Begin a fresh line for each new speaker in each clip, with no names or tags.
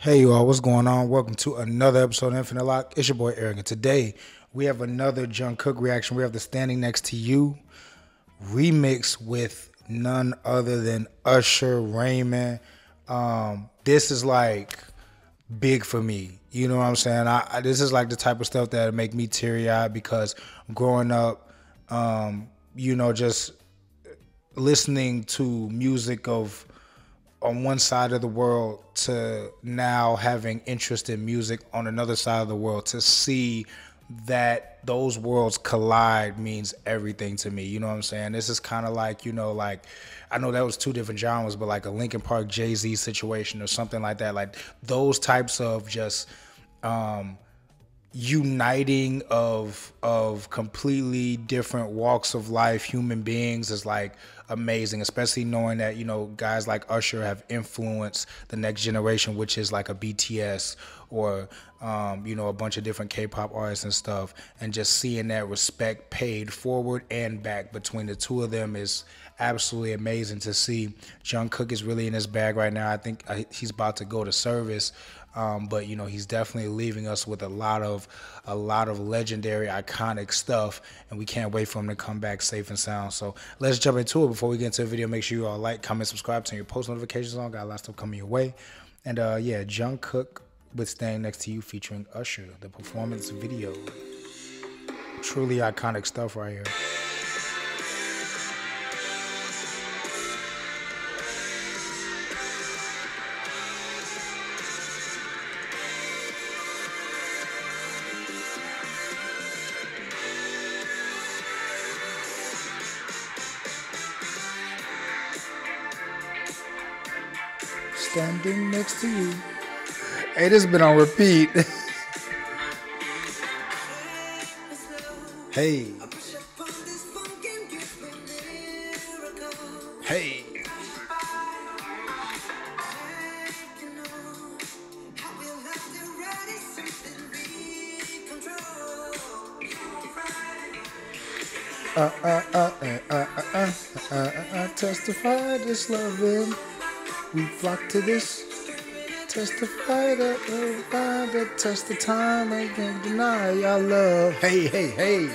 Hey y'all, what's going on? Welcome to another episode of Infinite Lock. It's your boy Eric, and today we have another Jung Kook reaction. We have the Standing Next to You remix with none other than Usher, Raymond. This is like big for me. You know what I'm saying? This is like the type of stuff that make me teary-eyed because growing up, just listening to music of on one side of the world to now having interest in music on another side of the world, to see that those worlds collide means everything to me. You know what I'm saying? This is kind of like, like I know that was two different genres, but like a Linkin Park Jay-Z situation or something like that. Like those types of just uniting of completely different walks of life, human beings, is like amazing, especially knowing that guys like Usher have influenced the next generation, which is like a BTS or a bunch of different K-pop artists and stuff, and just seeing that respect paid forward and back between the two of them is absolutely amazing to see. Jung Kook is really in his bag right now. I think he's about to go to service. But he's definitely leaving us with a lot of legendary, iconic stuff, and we can't wait for him to come back safe and sound. So let's jump into it. Before we get into the video, make sure you all like, comment, subscribe, turn your post notifications on. Got a lot of stuff coming your way. And yeah, Jung Kook with Standing Next to You featuring Usher, the performance video. Truly iconic stuff right here. Standing next to you. Hey, this has been on repeat. Hey. Hey. Testify this loving. We flock to this. Testify that test of time. I can't deny your love. Hey, hey, hey.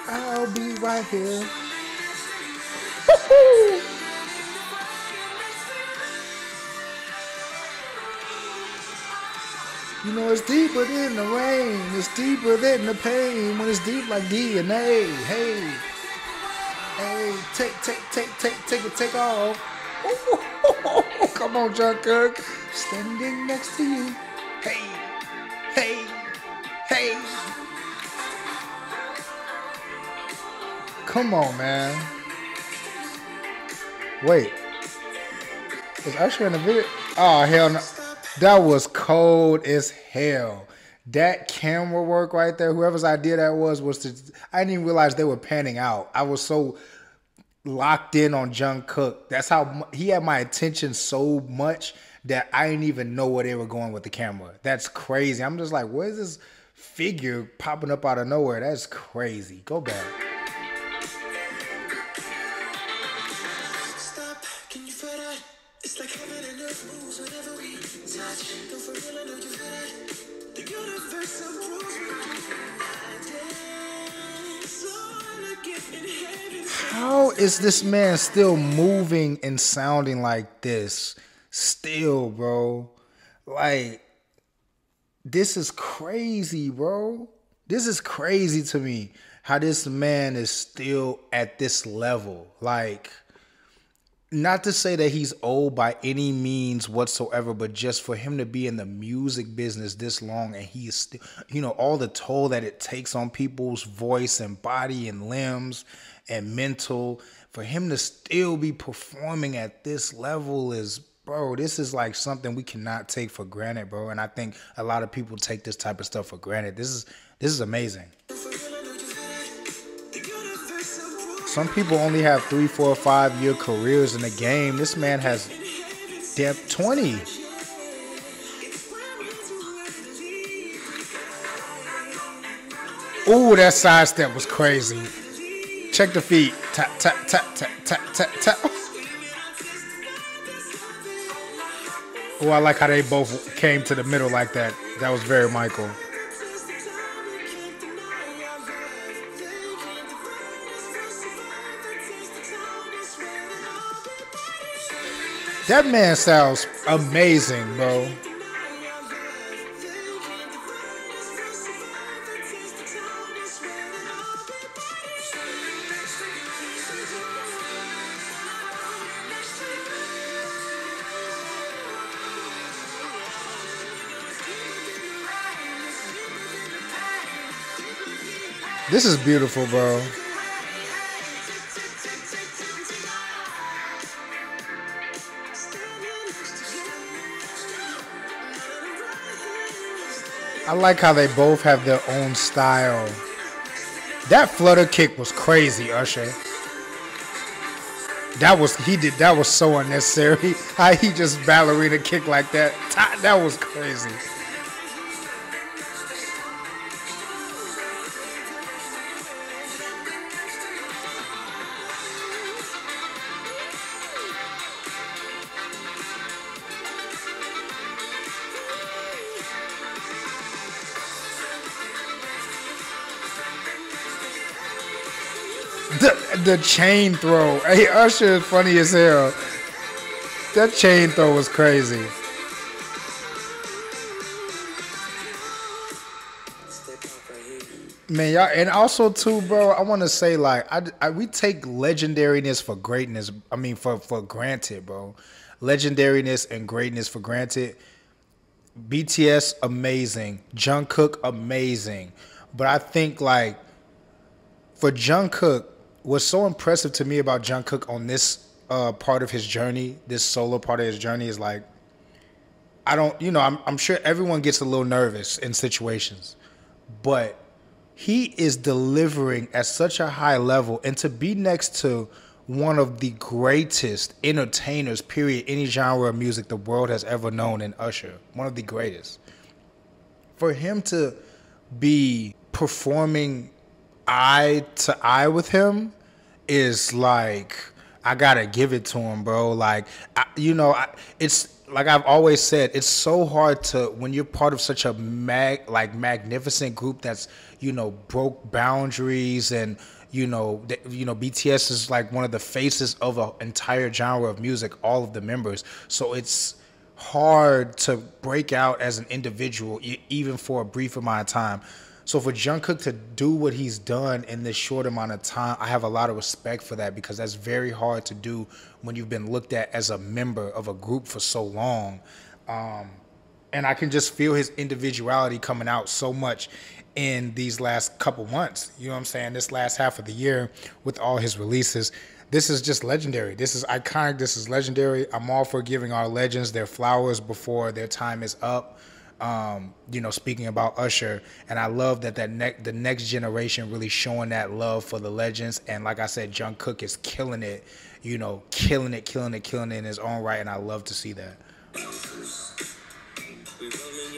I'll be right here. Woo-hoo. It's deeper than the rain. It's deeper than the pain. When it's deep like DNA. Hey. Hey, take off. Ooh, come on, Jung Kook. Standing next to you. Hey, hey, hey. Come on, man. Wait. Was Usher in the video? Oh, hell no. That was cold as hell. That camera work right there, whoever's idea that was to, I didn't even realize they were panning out. I was so locked in on Jung Kook. That's how he had my attention so much that I didn't even know where they were going with the camera. That's crazy. I'm just like, where's this figure popping up out of nowhere? That's crazy. Go back. Stop. Can you feel that? It's like heaven and earth moves whenever we touch. Don't for real, I know you feel that. The universe approves me. How is this man still moving and sounding like this? Still, bro. Like, this is crazy, bro. This is crazy to me. How this man is still at this level. Like, not to say that he's old by any means whatsoever, but just for him to be in the music business this long, and he is still, all the toll that it takes on people's voice and body and limbs and mental, for him to still be performing at this level is, bro, this is like something we cannot take for granted, bro. And I think a lot of people take this type of stuff for granted. This is amazing. Some people only have 3, 4, 5-year careers in the game. This man has 20. Ooh, that side step was crazy. Check the feet. Tap, tap, tap, tap, tap, tap, tap. Oh, I like how they both came to the middle like that. That was very Michael. That man sounds amazing, bro. This is beautiful, bro. I like how they both have their own style. That flutter kick was crazy, Usher. That was so unnecessary. How he just ballerina kick like that. That was crazy. The chain throw. Hey, Usher is funny as hell. That chain throw was crazy. Man, y'all, and also too, bro. I want to say like, we take legendariness for greatness. I mean, for granted, bro. Legendariness and greatness for granted. BTS amazing. Jungkook amazing. But I think like for Jungkook, what's so impressive to me about Jungkook on this part of his journey, this solo part of his journey, is like I don't, I'm sure everyone gets a little nervous in situations, but he is delivering at such a high level, and to be next to one of the greatest entertainers, period, any genre of music the world has ever known in Usher, one of the greatest. For him to be performing eye to eye with him is like, I gotta give it to him, bro. Like, it's like I've always said, it's so hard to, when you're part of such a magnificent group that's broke boundaries, and BTS is like one of the faces of an entire genre of music, all of the members. So it's hard to break out as an individual, even for a brief amount of time. So for Jungkook to do what he's done in this short amount of time, I have a lot of respect for that, because that's very hard to do when you've been looked at as a member of a group for so long. And I can just feel his individuality coming out so much in these last couple months. You know what I'm saying? This last half of the year with all his releases. This is just legendary. This is iconic. This is legendary. I'm all for giving our legends their flowers before their time is up. Speaking about Usher, and I love that the next generation really showing that love for the legends. And like I said, Jungkook is killing it, killing it in his own right, and I love to see that.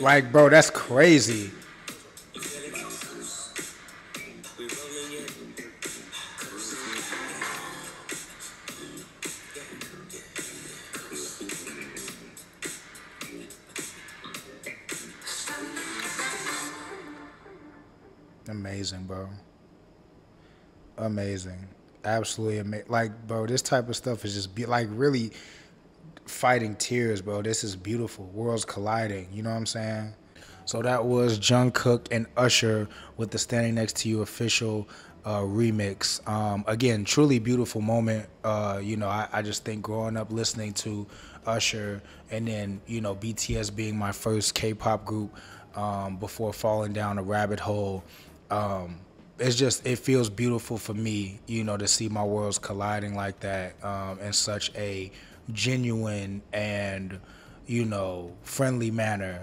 Like, bro, that's crazy. Amazing, bro. Amazing. Absolutely amazing. Like, bro, this type of stuff is just like really fighting tears, bro. This is beautiful. Worlds colliding. You know what I'm saying? So that was Jungkook and Usher with the Standing Next to You official remix. Again, truly beautiful moment. I just think growing up listening to Usher, and then, BTS being my first K-pop group before falling down a rabbit hole. It feels beautiful for me, to see my worlds colliding like that, in such a genuine and, friendly manner.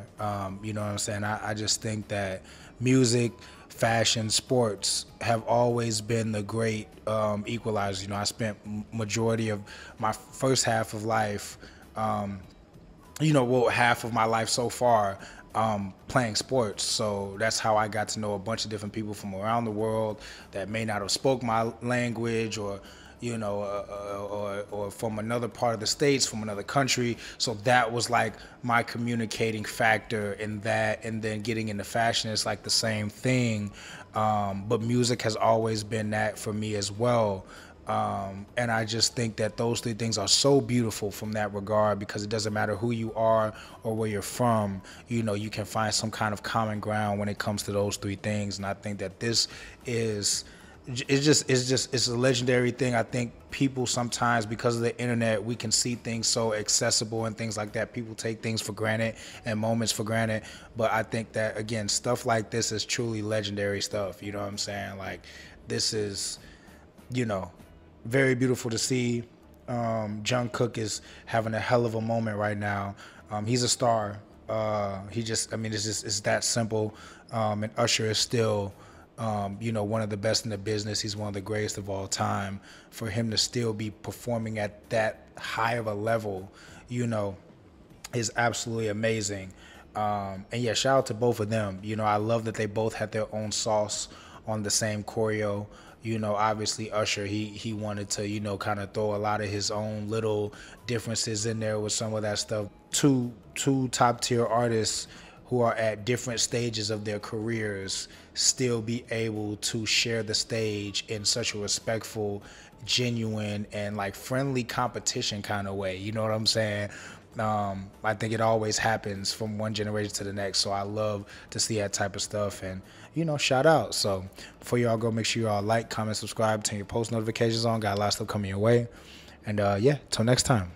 You know what I'm saying? I just think that music, fashion, sports have always been the great equalizers. I spent majority of my first half of life, half of my life so far, playing sports. So that's how I got to know a bunch of different people from around the world that may not have spoke my language, or you know, or from another part of the states, from another country. So that was like my communicating factor in that. And then getting into fashion is like the same thing. But music has always been that for me as well. And I just think that those three things are so beautiful from that regard, because it doesn't matter who you are or where you're from, you know, you can find some kind of common ground when it comes to those three things. And I think that this is, it's a legendary thing. I think people sometimes, because of the internet, we can see things so accessible and things like that. People take things for granted and moments for granted. But I think that, again, stuff like this is truly legendary stuff. You know what I'm saying? Like, this is, you know, very beautiful to see. Jung Kook is having a hell of a moment right now. He's a star. It's that simple. And Usher is still, you know, one of the best in the business. He's one of the greatest of all time. For him to still be performing at that high of a level, you know, is absolutely amazing. And yeah, shout out to both of them. You know, I love that they both had their own sauce on the same choreo. You know, obviously Usher, he wanted to, you know, kind of throw a lot of his own little differences in there with some of that stuff. Two top tier artists who are at different stages of their careers still be able to share the stage in such a respectful, genuine, and like friendly competition kind of way. You know what I'm saying? I think it always happens from one generation to the next. So I love to see that type of stuff, and, you know, shout out. So before y'all go, make sure y'all like, comment, subscribe, turn your post notifications on. Got a lot of stuff coming your way. And yeah, till next time.